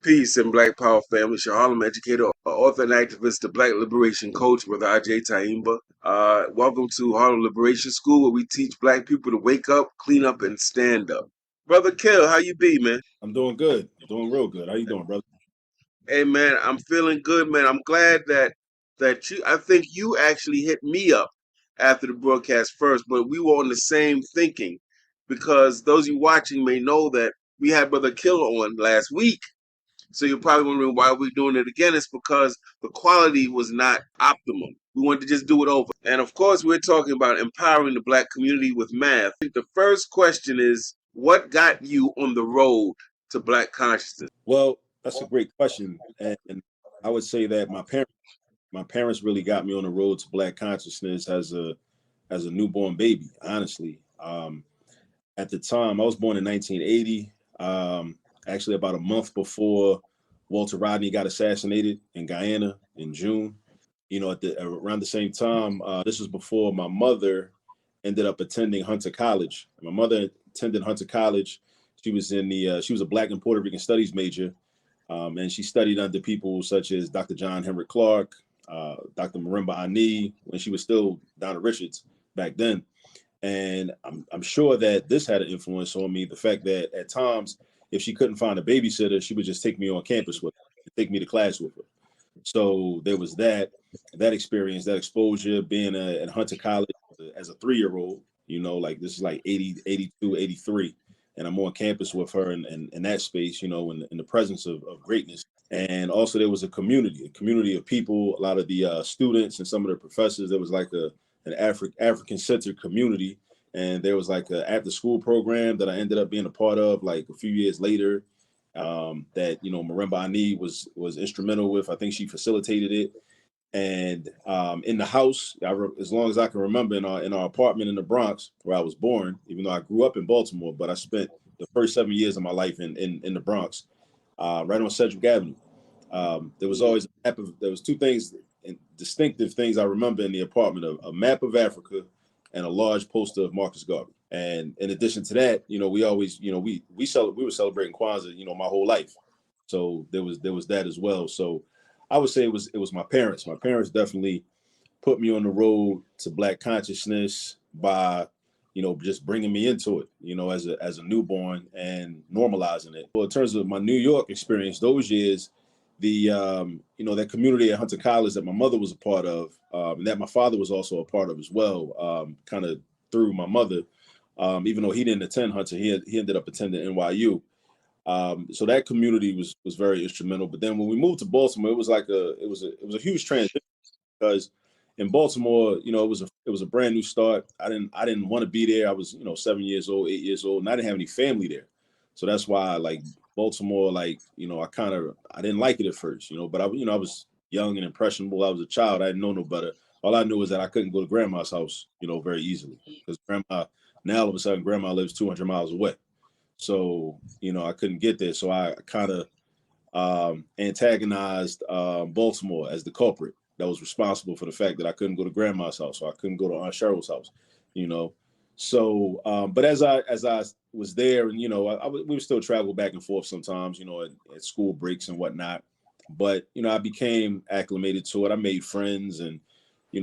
Peace and Black Power family. Harlem educator, author, and activist, the Black Liberation Coach, Brother Agyei Tyehimba. Welcome to Harlem Liberation School, where we teach Black people to wake up, clean up, and stand up. Brother Kill, how you be, man? I'm doing good. Doing real good. How you doing, brother? Hey, man, I'm feeling good, man. I'm glad that you. I think you actually hit me up after the broadcast first, but we were on the same thinking because those of you watching may know that we had Brother Kill on last week. So you're probably wondering why we're doing it again. It's because the quality was not optimum. We wanted to just do it over. And of course, we're talking about empowering the Black community with math. I think the first question is, what got you on the road to Black consciousness? Well, that's a great question, and I would say that my parents really got me on the road to Black consciousness as a newborn baby. Honestly, at the time I was born in 1980. Actually, about a month before Walter Rodney got assassinated in Guyana in June. Around the same time, this was before my mother ended up attending Hunter College. My mother attended Hunter College. She was a Black and Puerto Rican Studies major, and she studied under people such as Dr. John Henrik Clark, Dr. Marimba Ani, when she was still Donna Richards back then. And I'm sure that this had an influence on me. The fact that at times, if she couldn't find a babysitter, she would just take me on campus with her, take me to class with her. So there was that experience, that exposure, being at Hunter College as a 3-year-old, like this is like 80, 82, 83. And I'm on campus with her in that space, in the presence of greatness. And also there was a community of people, a lot of the students and some of the professors. There was like an African-centered community. And there was like a after school program that I ended up being a part of like a few years later, that Marimba Ani was instrumental with. I think she facilitated it. And in the house, as long as I can remember, in our apartment in the Bronx where I was born, even though I grew up in Baltimore, but I spent the first 7 years of my life in the Bronx, right on Sedgwick Avenue. There was always there was two things, distinctive things I remember in the apartment: a map of Africa and a large poster of Marcus Garvey. And in addition to that, we always, we were celebrating Kwanzaa, my whole life. So there was that as well. So I would say it was my parents. My parents definitely put me on the road to Black consciousness by, just bringing me into it, as a newborn and normalizing it. Well, in terms of my New York experience, those years, that community at Hunter College that my mother was a part of, and that my father was also a part of as well, kind of through my mother, even though he didn't attend Hunter, he ended up attending NYU. So that community was very instrumental. But then when we moved to Baltimore, it was a huge transition because in Baltimore, it was a brand new start. I didn't want to be there. I was 7 years old, 8 years old, and I didn't have any family there. So that's why like Baltimore, like I didn't like it at first, but I was young and impressionable. I was a child. I didn't know no better. All I knew was that I couldn't go to grandma's house, very easily because now all of a sudden grandma lives 200 miles away. So, I couldn't get there. So I kind of antagonized Baltimore as the culprit that was responsible for the fact that I couldn't go to grandma's house, or I couldn't go to Aunt Cheryl's house, So, but as I was there, and we would still travel back and forth sometimes, at school breaks and whatnot. But I became acclimated to it. I made friends, and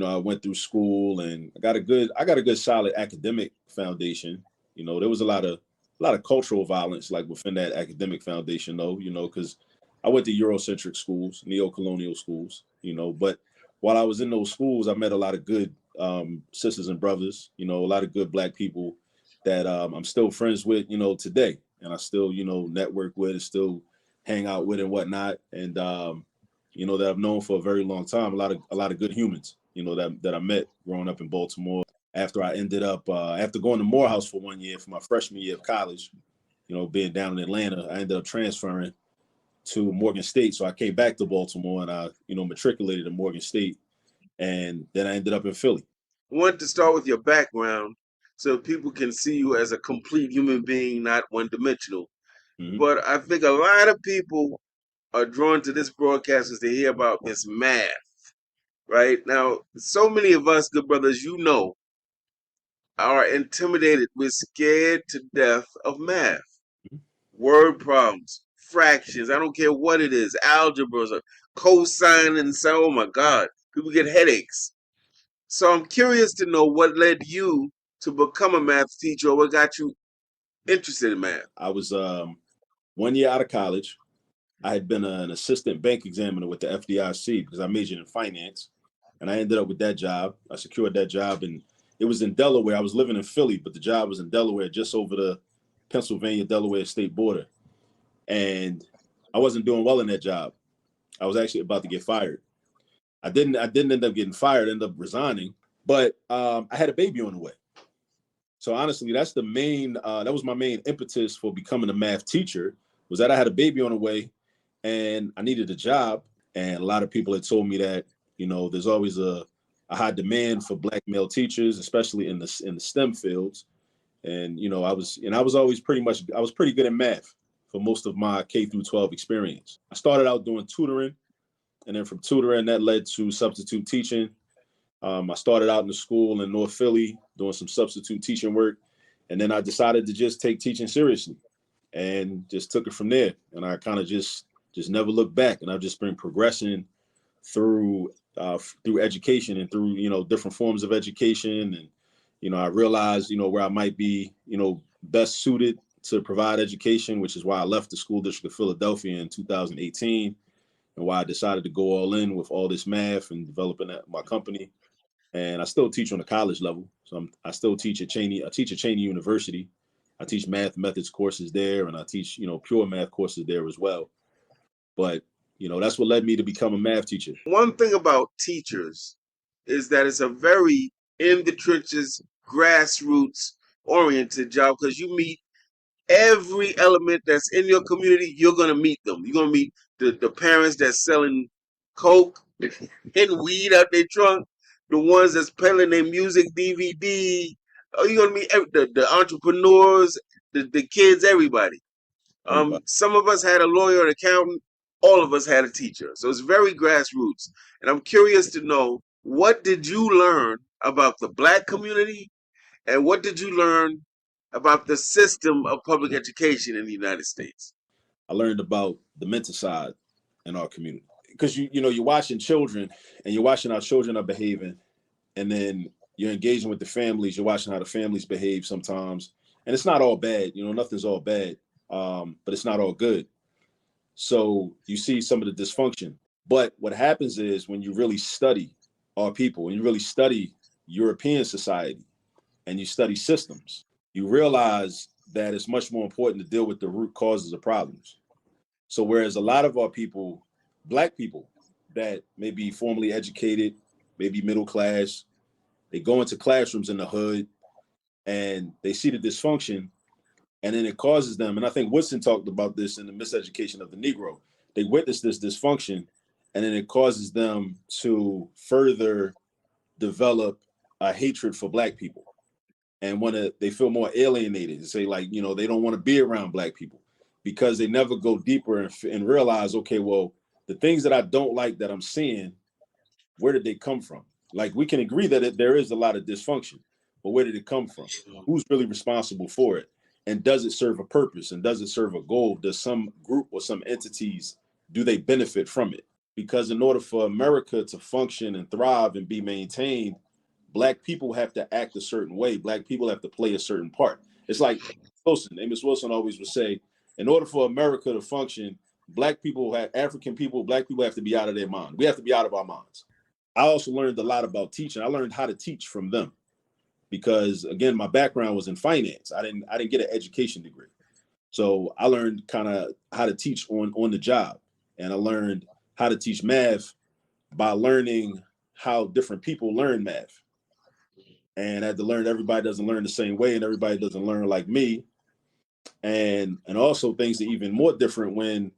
I went through school, and I got a good solid academic foundation. There was a lot of cultural violence like within that academic foundation, though, because I went to Eurocentric schools, neo-colonial schools, but while I was in those schools, I met a lot of good sisters and brothers, a lot of good Black people that I'm still friends with, today. And I still, network with and still hang out with and whatnot. And, that I've known for a very long time, a lot of good humans, that I met growing up in Baltimore. After I ended up, after going to Morehouse for 1 year for my freshman year of college, being down in Atlanta, I ended up transferring to Morgan State. So I came back to Baltimore and I, matriculated in Morgan State. And then I ended up in Philly. I want to start with your background so people can see you as a complete human being, not one dimensional. Mm-hmm. But I think a lot of people are drawn to this broadcast as they hear about this math, right? Now, so many of us, good brothers, are intimidated. We're scared to death of math, word problems, fractions. I don't care what it is, algebras or cosine and so. Oh my God, people get headaches. So I'm curious to know what led you to become a math teacher, or what got you interested in math. I was 1 year out of college. I had been an assistant bank examiner with the FDIC because I majored in finance, and I ended up with that job. I secured that job, and it was in Delaware. I was living in Philly, but the job was in Delaware, just over the Pennsylvania-Delaware state border. And I wasn't doing well in that job. I was actually about to get fired. I didn't end up getting fired. Ended up resigning, but I had a baby on the way. So honestly, that was my main impetus for becoming a math teacher, was that I had a baby on the way and I needed a job. And a lot of people had told me that, there's always a high demand for black male teachers, especially in the STEM fields. And, I was always I was pretty good at math for most of my K through 12 experience. I started out doing tutoring, and then from tutoring that led to substitute teaching. I started out in the school in North Philly doing some substitute teaching work, and then I decided to just take teaching seriously, and just took it from there. And I kind of just never looked back, and I've just been progressing through education and through different forms of education, and I realized where I might be best suited to provide education, which is why I left the school district of Philadelphia in 2018, and why I decided to go all in with all this math and developing my company. And I still teach on the college level. So I still teach at Cheney. I teach at Cheney University. I teach math methods courses there, and I teach, pure math courses there as well. But, that's what led me to become a math teacher. One thing about teachers is that it's a very in the trenches, grassroots oriented job, because you meet every element that's in your community. You're gonna meet them. You're gonna meet the parents that's selling coke and weed out their trunk, the ones that's peddling their music DVD. Oh, you're gonna meet the entrepreneurs, the kids, everybody. Everybody. Some of us had a lawyer, an accountant. All of us had a teacher. So it's very grassroots. And I'm curious to know, what did you learn about the black community, and what did you learn about the system of public education in the United States? I learned about the mental side in our community. Because you're watching children, and you're watching how children are behaving, and then you're engaging with the families. You're watching how the families behave sometimes, and it's not all bad. Nothing's all bad, but it's not all good. So you see some of the dysfunction. But what happens is, when you really study our people, when you really study European society, and you study systems, you realize that it's much more important to deal with the root causes of problems. So whereas a lot of our people, black people that may be formally educated, maybe middle class, they go into classrooms in the hood and they see the dysfunction, and then it causes them. And I think Woodson talked about this in the miseducation of the Negro. They witness this dysfunction, and then it causes them to further develop a hatred for black people, and they feel more alienated, and say, like, they don't want to be around black people, because they never go deeper and realize, okay, well, the things that I don't like that I'm seeing, where did they come from? Like, we can agree that there is a lot of dysfunction, but where did it come from? Who's really responsible for it? And does it serve a purpose? And does it serve a goal? Does some group or some entities, do they benefit from it? Because in order for America to function and thrive and be maintained, black people have to act a certain way. Black people have to play a certain part. It's like Amos Wilson always would say, in order for America to function, African people, black people have to be out of their mind. We have to be out of our minds. I also learned a lot about teaching. I learned how to teach from them, because again, my background was in finance. I didn't get an education degree. So I learned kind of how to teach on the job. And I learned how to teach math by learning how different people learn math. And I had to learn everybody doesn't learn the same way, and everybody doesn't learn like me. And also things are even more different when,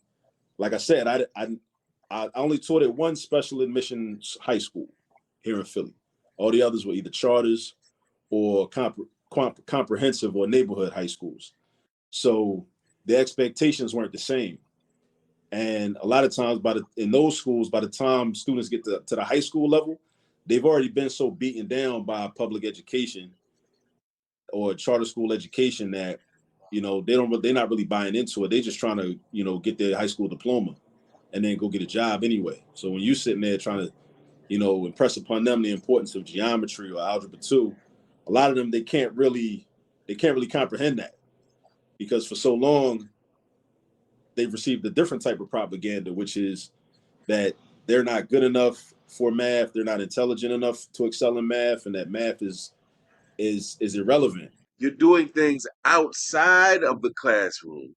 like I said, I only taught at one special admission high school here in Philly. All the others were either charters or comprehensive or neighborhood high schools. So the expectations weren't the same. And a lot of times in those schools, by the time students get to the high school level, they've already been so beaten down by public education or charter school education that they're not really buying into it. They're just trying to, get their high school diploma and then go get a job anyway. So when you're sitting there trying to, impress upon them the importance of geometry or algebra 2, a lot of them they can't really comprehend that, because for so long they've received a different type of propaganda, which is that they're not good enough for math, they're not intelligent enough to excel in math, and that math is irrelevant. You're doing things outside of the classroom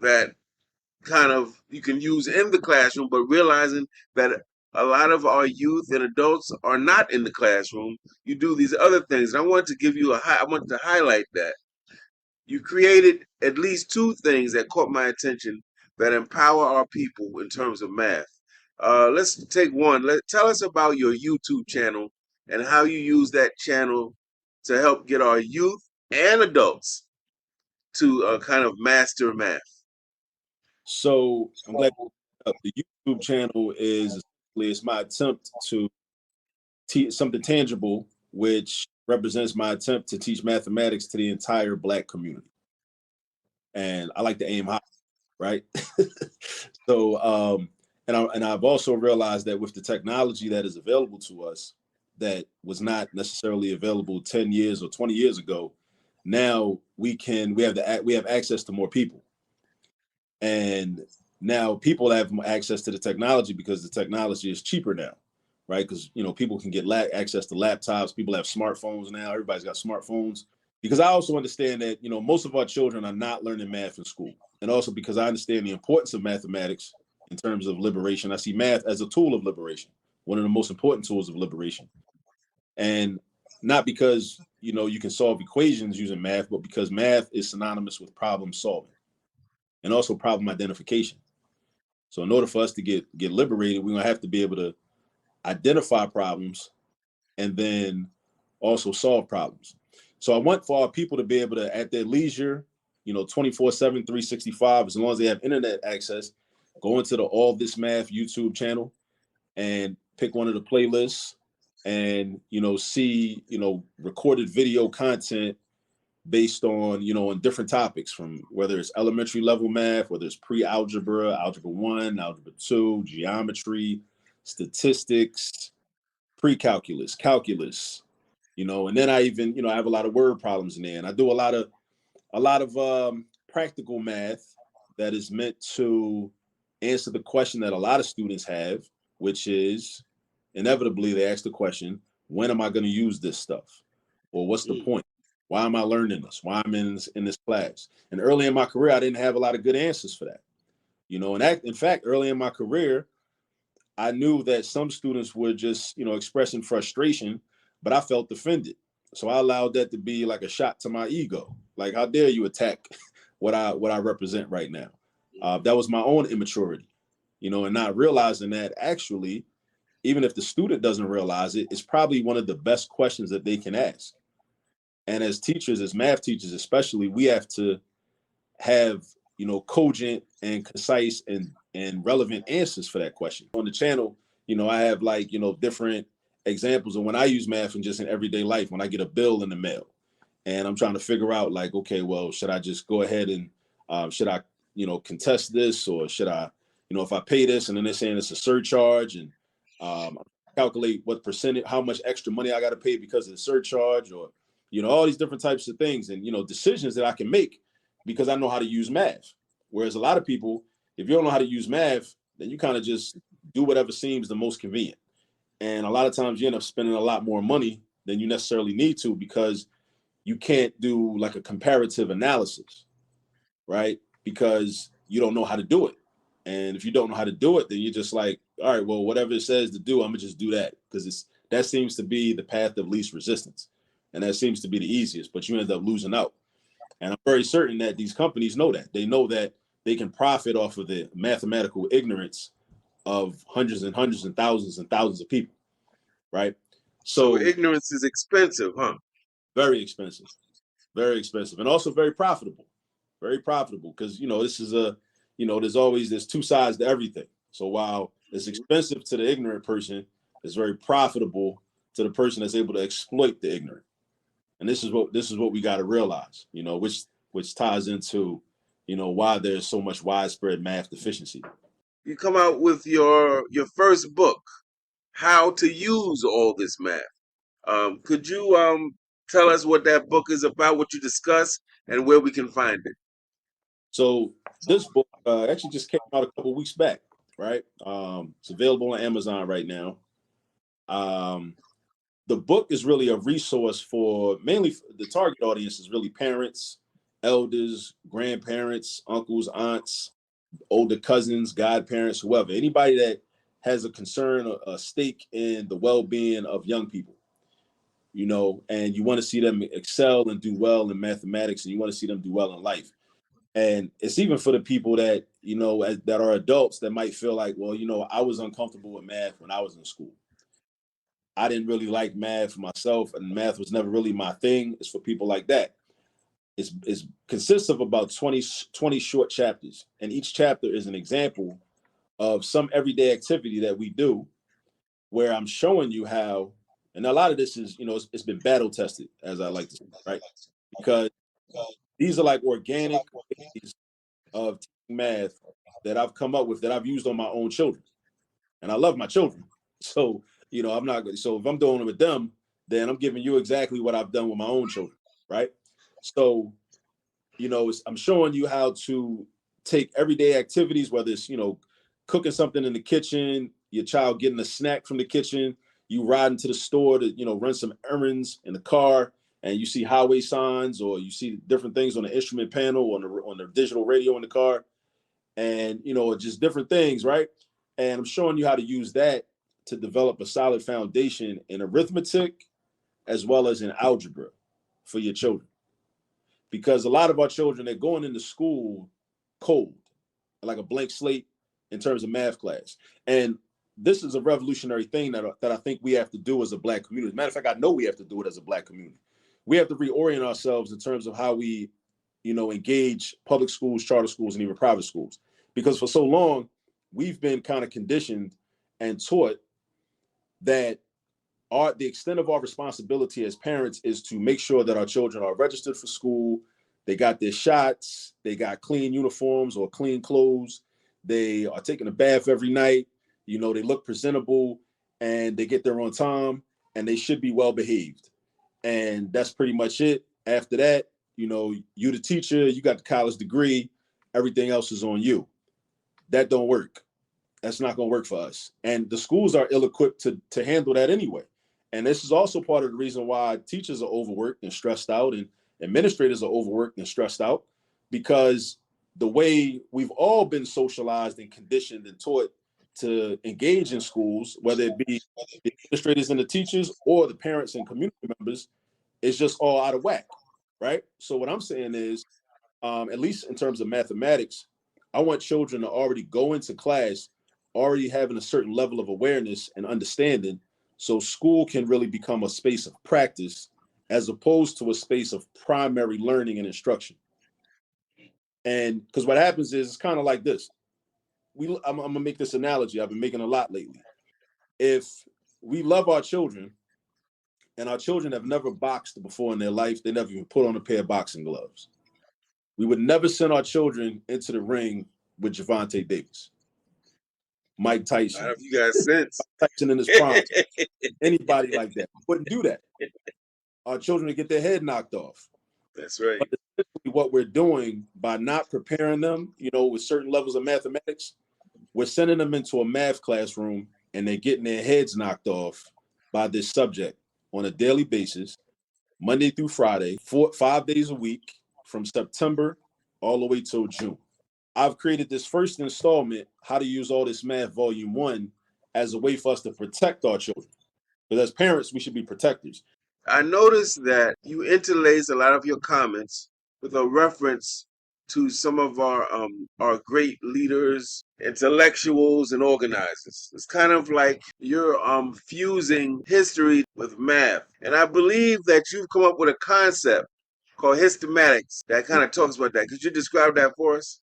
that kind of you can use in the classroom, but realizing that a lot of our youth and adults are not in the classroom. You do these other things. And I wanted to give you I wanted to highlight that. You created at least two things that caught my attention that empower our people in terms of math. Let's take one. Tell us about your YouTube channel and how you use that channel to help get our youth and adults to kind of master math. So I'm glad the YouTube channel is essentially, it's my attempt to teach something tangible, which represents my attempt to teach mathematics to the entire Black community. And I like to aim high, right? So, and I've also realized that with the technology that is available to us, that was not necessarily available 10 years or 20 years ago, now we have access to more people. And now people have access to the technology because the technology is cheaper now, right? Because people can get access to laptops. People have smartphones now. Everybody's got smartphones. Because I also understand that most of our children are not learning math in school, and also because I understand the importance of mathematics in terms of liberation. I see math as a tool of liberation, one of the most important tools of liberation, and not because you can solve equations using math, but because math is synonymous with problem solving and also problem identification. So in order for us to get liberated, we're gonna have to be able to identify problems and then also solve problems. So I want for our people to be able to, at their leisure, 24/7, 365, as long as they have internet access, go into the All This Math YouTube channel and pick one of the playlists and, see, recorded video content based on, on different topics, from whether it's elementary level math, whether it's pre-algebra, algebra 1, algebra 2, geometry, statistics, pre-calculus, calculus, and then I even, I have a lot of word problems in there, and I do a lot of practical math that is meant to answer the question that a lot of students have, which is inevitably they ask the question, when am I going to use this stuff? Or what's the Mm. point? Why am I learning this? Why am I in this class? And early in my career, I didn't have a lot of good answers for that. And in fact, early in my career, I knew that some students were just, expressing frustration, but I felt offended. So I allowed that to be like a shot to my ego. Like, how dare you attack what I represent right now? That was my own immaturity, and not realizing that actually, even if the student doesn't realize it, it's probably one of the best questions that they can ask. And as teachers, as math teachers especially, we have to have cogent and concise and relevant answers for that question. On the channel, I have like different examples of when I use math and just in everyday life. When I get a bill in the mail and I'm trying to figure out like, okay, well, should I just go ahead and should I contest this, or should I, if I pay this and then they're saying it's a surcharge, and calculate what percentage, how much extra money I got to pay because of the surcharge, or all these different types of things, and decisions that I can make because I know how to use math. Whereas a lot of people, if you don't know how to use math, then you kind of just do whatever seems the most convenient. And a lot of times you end up spending a lot more money than you necessarily need to, because you can't do like a comparative analysis, right? Because you don't know how to do it. And if you don't know how to do it, then you're just like, all right, well, whatever it says to do, I'm gonna just do that, because that seems to be the path of least resistance. And that seems to be the easiest, but you end up losing out. And I'm very certain that these companies know that. They know that they can profit off of the mathematical ignorance of hundreds and hundreds and thousands of people, right? So So ignorance is expensive, huh? very expensive, and also very profitable, because this is there's two sides to everything. So while it's Mhm. expensive to the ignorant person, it's very profitable to the person that's able to exploit the ignorant. And this is what we got to realize, which which ties into, why there's so much widespread math deficiency. You come out with your first book, How to Use All This Math. Could you tell us what that book is about, what you discuss, and where we can find it? So this book actually just came out a couple weeks back, right? It's available on Amazon right now. The book is really a resource for mainly the target audience is really parents, elders, grandparents, uncles, aunts, older cousins, godparents, whoever, anybody that has a concern or a stake in the well-being of young people, and you want to see them excel and do well in mathematics, and you want to see them do well in life. And it's even for the people that, that are adults that might feel like, well, I was uncomfortable with math when I was in school. I didn't really like math myself, and math was never really my thing. It's for people like that. It consists of about 20 short chapters, and each chapter is an example of some everyday activity that we do where I'm showing you how, and a lot of this is, it's been battle tested, as I like to say, right? Because these are like organic ways of teaching math that I've come up with that I've used on my own children. And I love my children. So, I'm not good. So if I'm doing it with them, then I'm giving you exactly what I've done with my own children, right? So, I'm showing you how to take everyday activities, whether it's, cooking something in the kitchen, your child getting a snack from the kitchen, you riding to the store to, run some errands in the car, and you see highway signs or you see different things on the instrument panel, on the digital radio in the car, and, just different things, right? And I'm showing you how to use that to develop a solid foundation in arithmetic as well as in algebra for your children. Because a lot of our children, they're going into school cold, like a blank slate in terms of math class. And this is a revolutionary thing that I think we have to do as a Black community. As a matter of fact, I know we have to do it as a Black community. We have to reorient ourselves in terms of how we, engage public schools, charter schools, and even private schools. Because for so long, we've been kind of conditioned and taught that the extent of our responsibility as parents is to make sure that our children are registered for school, they got their shots, they got clean uniforms or clean clothes, they are taking a bath every night, they look presentable, and they get there on time, and they should be well behaved. And that's pretty much it. After that, you the teacher, you got the college degree, everything else is on you. That don't work. That's not going to work for us. And the schools are ill-equipped to handle that anyway. And this is also part of the reason why teachers are overworked and stressed out, and administrators are overworked and stressed out, because the way we've all been socialized and conditioned and taught to engage in schools, whether it be the administrators and the teachers or the parents and community members, is just all out of whack, right? So what I'm saying is, at least in terms of mathematics, I want children to already go into class already having a certain level of awareness and understanding, so school can really become a space of practice as opposed to a space of primary learning and instruction. And because what happens is, it's kind of like this. I'm gonna make this analogy I've been making a lot lately. If we love our children and our children have never boxed before in their life, they never even put on a pair of boxing gloves, we would never send our children into the ring with Javante Davis, Mike I don't know Tyson, if you got sense. Tyson in his prime, anybody like that. We wouldn't do that. Our children would get their head knocked off. That's right. But essentially what we're doing by not preparing them, with certain levels of mathematics, we're sending them into a math classroom and they're getting their heads knocked off by this subject on a daily basis, Monday through Friday, 5 days a week, from September all the way till June. I've created this first installment, How to Use All This Math, Volume 1, as a way for us to protect our children. Because as parents, we should be protectors. I noticed that you interlace a lot of your comments with a reference to some of our great leaders, intellectuals, and organizers. It's kind of like you're fusing history with math, and I believe that you've come up with a concept called hystematics that kind of talks about that. Could you describe that for us?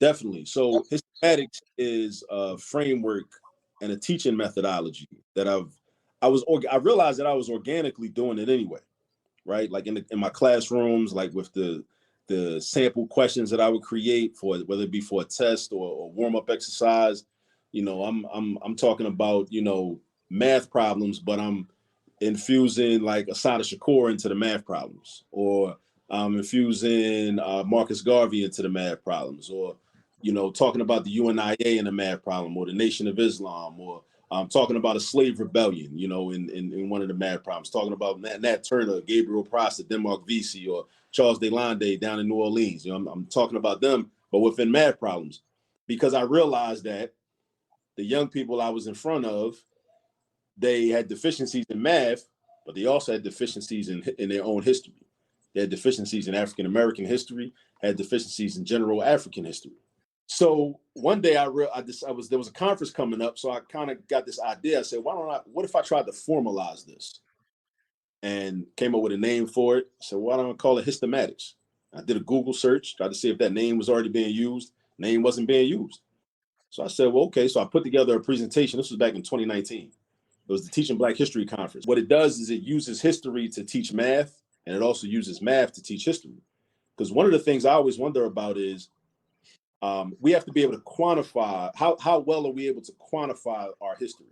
Definitely. So hystematics is a framework and a teaching methodology that I realized that I was organically doing it anyway, right? Like in my classrooms, like with the the sample questions that I would create for whether it be for a test or warm up exercise. I'm talking about math problems, but I'm infusing like Asada Shakur into the math problems, or I'm infusing Marcus Garvey into the math problems, or talking about the UNIA in the math problem, or the Nation of Islam, or talking about a slave rebellion, in one of the math problems, talking about Nat Turner, Gabriel Prosser, Denmark Vesey, or Charles Delande down in New Orleans. I'm talking about them, but within math problems, because I realized that the young people I was in front of, they had deficiencies in math, but they also had deficiencies in their own history. They had deficiencies in African American history, had deficiencies in general African history. So one day there was a conference coming up, so I kind of got this idea. I said, what if I tried to formalize this? And came up with a name for it. So why don't I call it Histomatics? I did a Google search, tried to see if that name was already being used. Name wasn't being used. So I said, well, okay. So I put together a presentation. This was back in 2019. It was the Teaching Black History Conference. What it does is it uses history to teach math, and it also uses math to teach history. Because one of the things I always wonder about is we have to be able to quantify how well are we able to quantify our history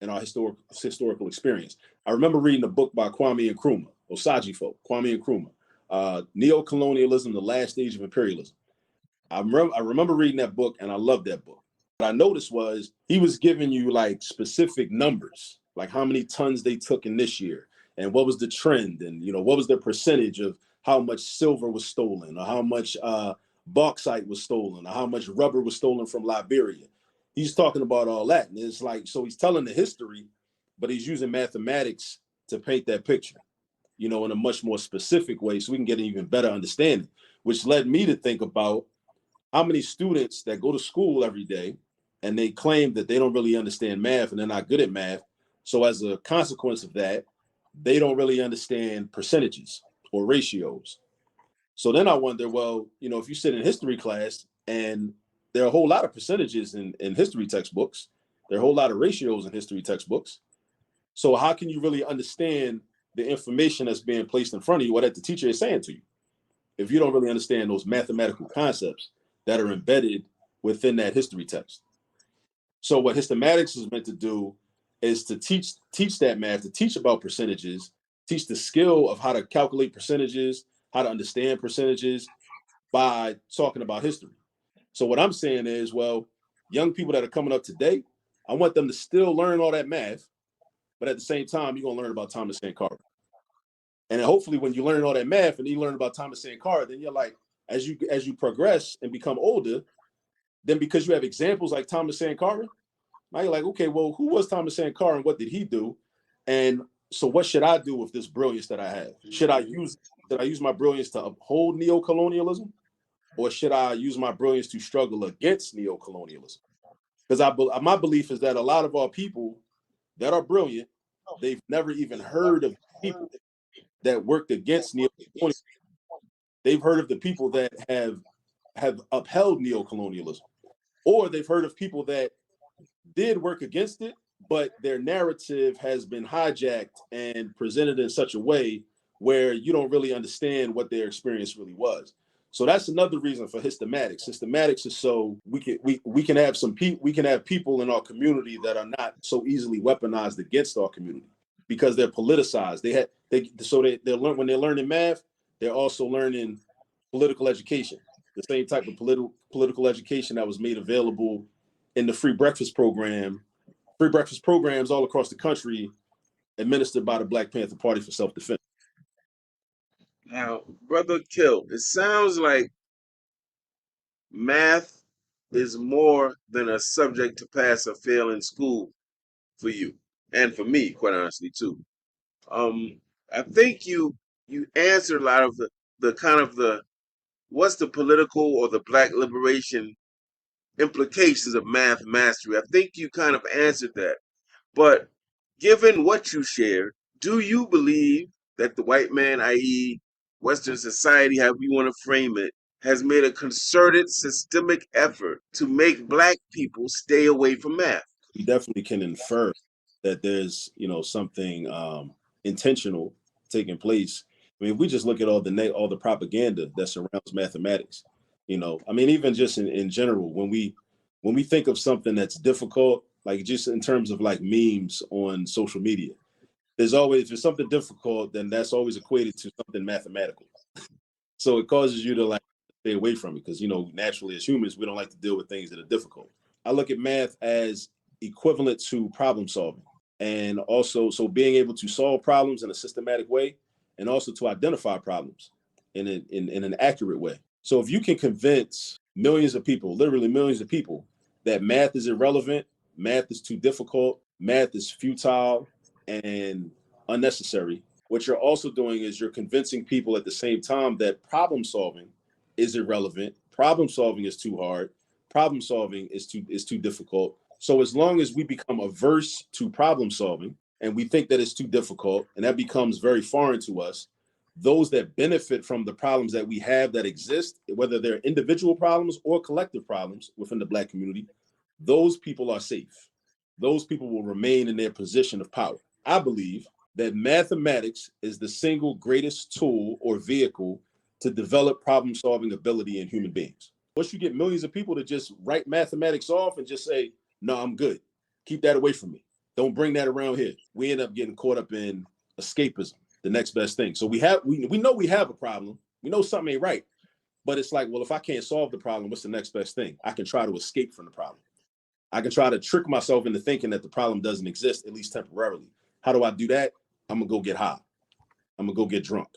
and our historical experience. I remember reading a book by Kwame Nkrumah, Osajifo, Kwame Nkrumah, Neo-Colonialism, The Last Stage of Imperialism. I remember reading that book, and I loved that book. What I noticed was he was giving you like specific numbers, like how many tons they took in this year, and what was the trend, and what was the percentage of how much silver was stolen, or how much bauxite was stolen, or how much rubber was stolen from Liberia. He's talking about all that, and it's like, so he's telling the history, but he's using mathematics to paint that picture, in a much more specific way, so we can get an even better understanding, which led me to think about how many students that go to school every day and they claim that they don't really understand math and they're not good at math. So as a consequence of that, they don't really understand percentages or ratios. So then I wonder, well, if you sit in history class and there are a whole lot of percentages in history textbooks, there are a whole lot of ratios in history textbooks. So how can you really understand the information that's being placed in front of you, what that the teacher is saying to you, if you don't really understand those mathematical concepts that are embedded within that history text? So what Histomatics is meant to do is to teach that math, to teach about percentages, teach the skill of how to calculate percentages, how to understand percentages by talking about history. So what I'm saying is, well, young people that are coming up today, I want them to still learn all that math, but at the same time, you're gonna learn about Thomas Sankara. And then hopefully when you learn all that math and you learn about Thomas Sankara, then you're like, as you progress and become older, then because you have examples like Thomas Sankara, now you're like, okay, well, who was Thomas Sankara and what did he do? And so what should I do with this brilliance that I have? Should I use my brilliance to uphold neo-colonialism? Or should I use my brilliance to struggle against neo-colonialism? Because my belief is that a lot of our people that are brilliant, they've never even heard of people that worked against neo-colonialism. They've heard of the people that have upheld neo-colonialism, or they've heard of people that did work against it, but their narrative has been hijacked and presented in such a way where you don't really understand what their experience really was. So that's another reason for Histomatics. Histomatics is so we can have people in our community that are not so easily weaponized against our community because they're politicized. They're when they're learning math, they're also learning political education, the same type of political education that was made available in the free breakfast programs all across the country administered by the Black Panther Party for self-defense. Now, Brother Kill, it sounds like math is more than a subject to pass or fail in school for you, and for me, quite honestly, too. Um, I think you answered a lot of the kind of the what's the political or the black liberation implications of math mastery. I think you kind of answered that. But given what you shared, do you believe that the white man, i.e., Western society, however you want to frame it, has made a concerted, systemic effort to make black people stay away from math? We definitely can infer that there's something intentional taking place I mean, if we just look at all the propaganda that surrounds mathematics, I mean, even just in general, when we think of something that's difficult, like just in terms of like memes on social media, if there's something difficult, then that's always equated to something mathematical. So it causes you to like stay away from it because naturally as humans we don't like to deal with things that are difficult. I look at math as equivalent to problem solving, and also so being able to solve problems in a systematic way, and also to identify problems in an accurate way. So if you can convince millions of people, literally millions of people, that math is irrelevant, math is too difficult, math is futile and unnecessary, what you're also doing is you're convincing people at the same time that problem solving is irrelevant, problem solving is too hard, problem solving is too difficult. So as long as we become averse to problem solving and we think that it's too difficult and that becomes very foreign to us, those that benefit from the problems that we have that exist, whether they're individual problems or collective problems within the Black community, those people are safe. Those people will remain in their position of power. I believe that mathematics is the single greatest tool or vehicle to develop problem solving ability in human beings. Once you get millions of people to just write mathematics off and just say, no, I'm good. Keep that away from me. Don't bring that around here. We end up getting caught up in escapism, the next best thing. So we know we have a problem. We know something ain't right. But it's like, well, if I can't solve the problem, what's the next best thing? I can try to escape from the problem. I can try to trick myself into thinking that the problem doesn't exist, at least temporarily. How do I do that? I'm going to go get high. I'm going to go get drunk.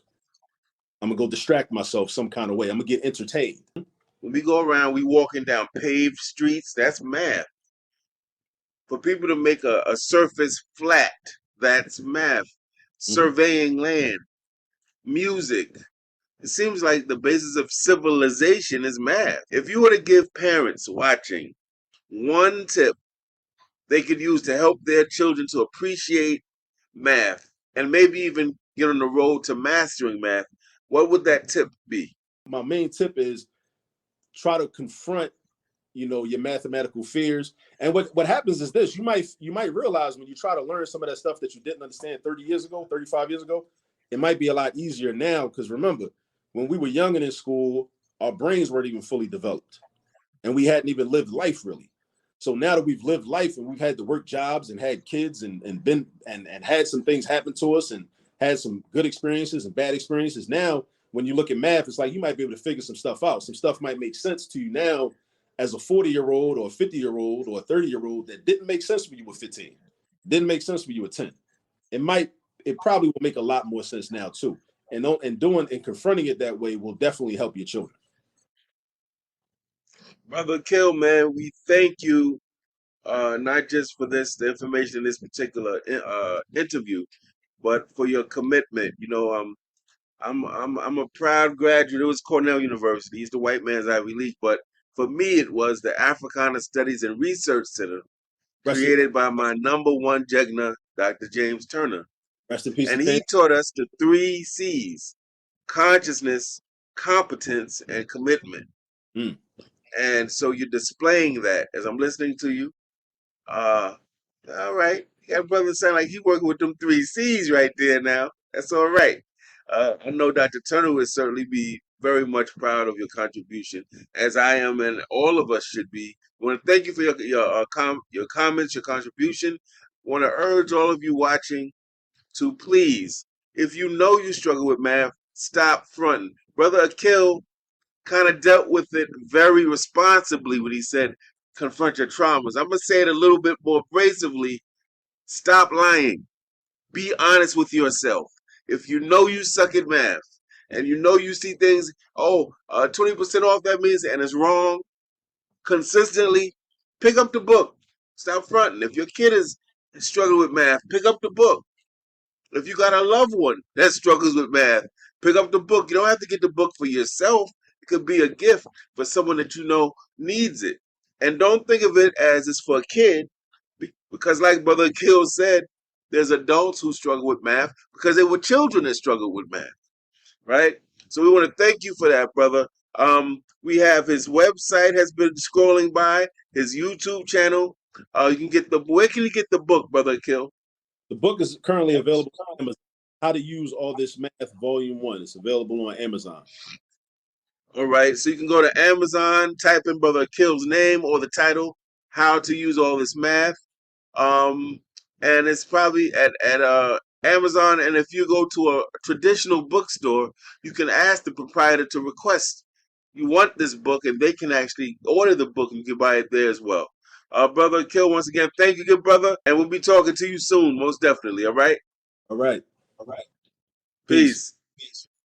I'm going to go distract myself some kind of way. I'm going to get entertained. When we go around, we walking down paved streets. That's math. For people to make a surface flat, that's math. Mm-hmm. Surveying land, music. It seems like the basis of civilization is math. If you were to give parents watching one tip they could use to help their children to appreciate math and maybe even get on the road to mastering math, what would that tip be? My main tip is try to confront your mathematical fears. And what happens is this: you might realize when you try to learn some of that stuff that you didn't understand 30 years ago, 35 years ago, it might be a lot easier now. Because remember, when we were young and in school, our brains weren't even fully developed and we hadn't even lived life really. So now that we've lived life and we've had to work jobs and had kids and been and had some things happen to us and had some good experiences and bad experiences, now when you look at math, it's like you might be able to figure some stuff out. Some stuff might make sense to you now as a 40-year-old or a 50-year-old or a 30-year-old that didn't make sense when you were 15, didn't make sense when you were 10. It probably will make a lot more sense now too. And confronting it that way will definitely help your children. Brother Kill, man, we thank you not just for the information in this particular interview, but for your commitment. I'm a proud graduate. It was Cornell University. He's the white man's Ivy League, but for me, it was the Africana Studies and Research Center, Rest in, created by my number one Jegna, Dr. James Turner. rest in peace And to King. he taught us the three C's: consciousness, competence, and commitment. Mm. And so you're displaying that as I'm listening to you. Uh, all right. That brother sound like he working with them three C's right there now. That's all right. I know Dr. Turner would certainly be very much proud of your contribution, as I am, and all of us should be. I want to thank you for your comments, your contribution. I want to urge all of you watching to please, if you know you struggle with math, stop fronting. Brother Akil kind of dealt with it very responsibly when he said, confront your traumas. I'm going to say it a little bit more abrasively. Stop lying. Be honest with yourself. If you know you suck at math and you know you see things, 20% off, that means, and it's wrong, consistently, pick up the book. Stop fronting. If your kid is struggling with math, pick up the book. If you got a loved one that struggles with math, pick up the book. You don't have to get the book for yourself. It could be a gift for someone that you know needs it. And don't think of it as it's for a kid, because like Brother Kill said, there's adults who struggle with math because they were children that struggled with math, right? So we want to thank you for that, brother. We have his website has been scrolling by, his YouTube channel. You can get where can you get the book, Brother Kill? The book is currently available on Amazon. How to Use All This Math, Volume 1. It's available on Amazon. All right, so you can go to Amazon, type in Brother Akil's name or the title, How to Use All This Math. Um, and it's probably at Amazon. And if you go to a traditional bookstore, you can ask the proprietor to request you want this book, and they can actually order the book, and you can buy it there as well. Brother Akil, once again, thank you, good brother, and we'll be talking to you soon, most definitely. All right, All right. peace. Peace.